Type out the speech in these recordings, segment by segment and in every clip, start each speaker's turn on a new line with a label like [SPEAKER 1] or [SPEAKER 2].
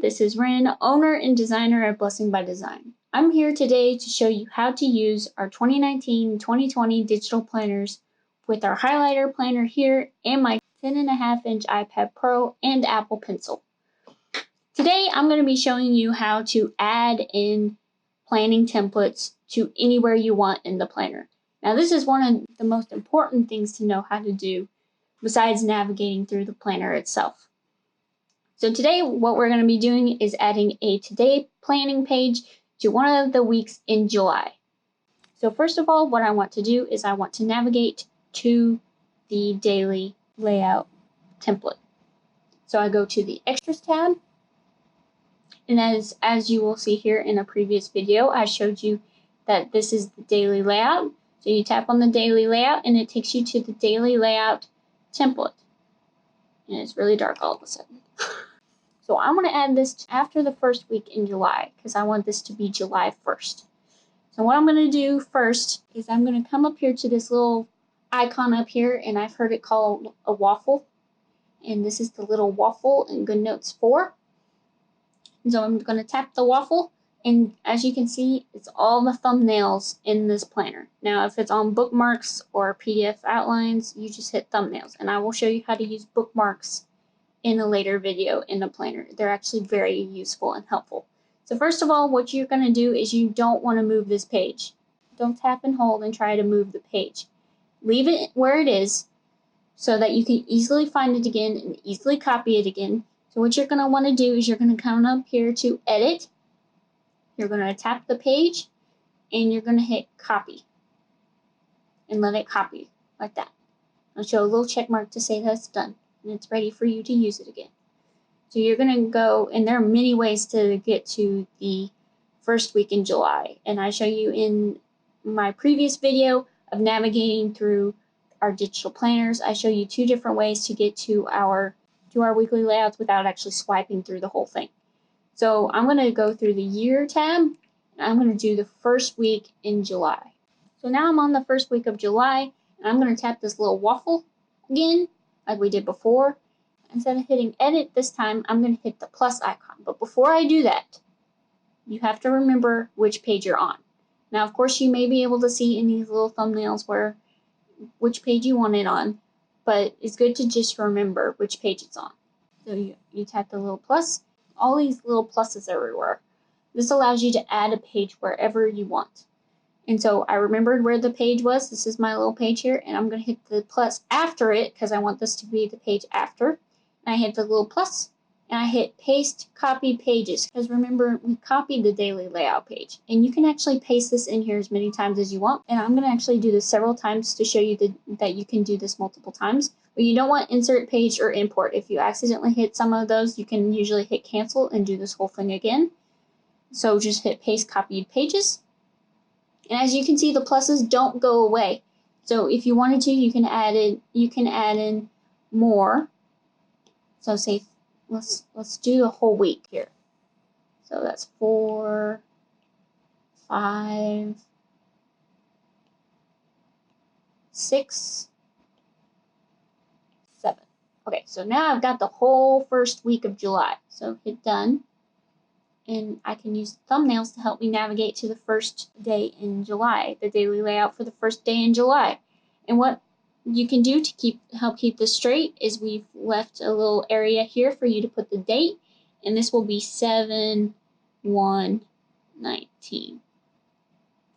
[SPEAKER 1] everyone, this is Ren, owner and designer at Blessing by Design. I'm here today to show you how to use our 2019-2020 digital planners with our highlighter planner here and my 10.5-inch iPad Pro and Apple Pencil. Today I'm going to be showing you how to add in planning templates to anywhere you want in the planner. Now this is one of the most important things to know how to do besides navigating through the planner itself. So today what we're going to be doing is adding a today planning page to one of the weeks in July. So first of all, what I want to do is I want to navigate to the daily layout template. So I go to the Extras tab, and as you will see here in a previous video, I showed you that this is the daily layout. So you tap on the daily layout and it takes you to the daily layout template. And it's really dark all of a sudden. So I want to add this after the first week in July because I want this to be July 1st. So what I'm going to do first is I'm going to come up here to this little icon up here, and I've heard it called a waffle. And this is the little waffle in GoodNotes 4. And so I'm going to tap the waffle, and as you can see, it's all the thumbnails in this planner. Now if it's on bookmarks or PDF outlines, you just hit thumbnails, and I will show you how to use bookmarks in a later video in the planner. They're actually very useful and helpful. So first of all, what you're going to do is you don't want to move this page. Don't tap and hold and try to move the page. Leave it where it is so that you can easily find it again and easily copy it again. So what you're going to want to do is you're going to come up here to edit. You're going to tap the page and you're going to hit copy and let it copy like that. I'll show a little check mark to say that's done and it's ready for you to use it again. So you're going to go, and there are many ways to get to the first week in July, and I show you in my previous video of navigating through our digital planners. I show you 2 different ways to get to our weekly layouts without actually swiping through the whole thing. So I'm going to go through the year tab, and I'm going to do the first week in July. So now I'm on the first week of July, and I'm going to tap this little waffle again, like we did before. Instead of hitting edit this time, I'm going to hit the plus icon. But before I do that, you have to remember which page you're on. Now, of course, you may be able to see in these little thumbnails which page you want it on, but it's good to just remember which page it's on. So you tap the little plus, all these little pluses everywhere. This allows you to add a page wherever you want. And so I remembered where the page was. This is my little page here, and I'm going to hit the plus after it because I want this to be the page after. And I hit the little plus, and I hit paste copy pages because remember we copied the daily layout page, and you can actually paste this in here as many times as you want. And I'm going to actually do this several times to show you that you can do this multiple times. But you don't want insert page or import. If you accidentally hit some of those, you can usually hit cancel and do this whole thing again. So just hit paste copied pages. And as you can see, the pluses don't go away. So if you wanted to, you can add in more. So say let's do the whole week here. So that's 4, 5, 6, 7. Okay, so now I've got the whole first week of July. So hit done. And I can use thumbnails to help me navigate to the first day in July, the daily layout for the first day in July. And what you can do to help keep this straight is we've left a little area here for you to put the date, and this will be 7/1/19.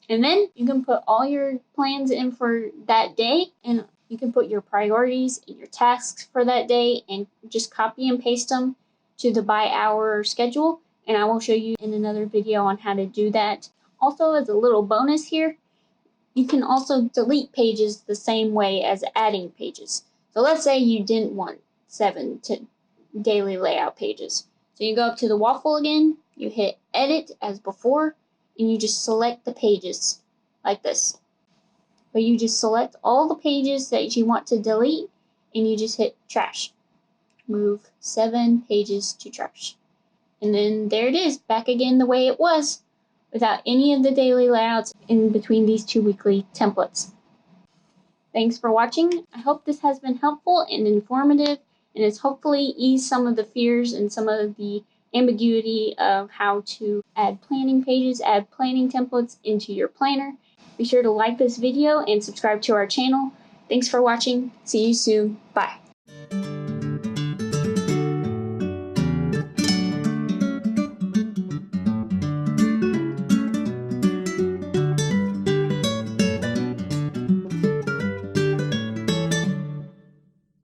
[SPEAKER 1] And then you can put all your plans in for that day, and you can put your priorities and your tasks for that day and just copy and paste them to the by hour schedule. And I will show you in another video on how to do that. Also, as a little bonus here, you can also delete pages the same way as adding pages. So let's say you didn't want 7 daily layout pages. So you go up to the waffle again, you hit edit as before, and you just select the pages like this. But you just select all the pages that you want to delete, and you just hit trash. Move 7 pages to trash. And then there it is, back again the way it was, without any of the daily layouts in between these 2 weekly templates. Thanks for watching. I hope this has been helpful and informative, and has hopefully eased some of the fears and some of the ambiguity of how to add planning pages, add planning templates into your planner. Be sure to like this video and subscribe to our channel. Thanks for watching. See you soon. Bye.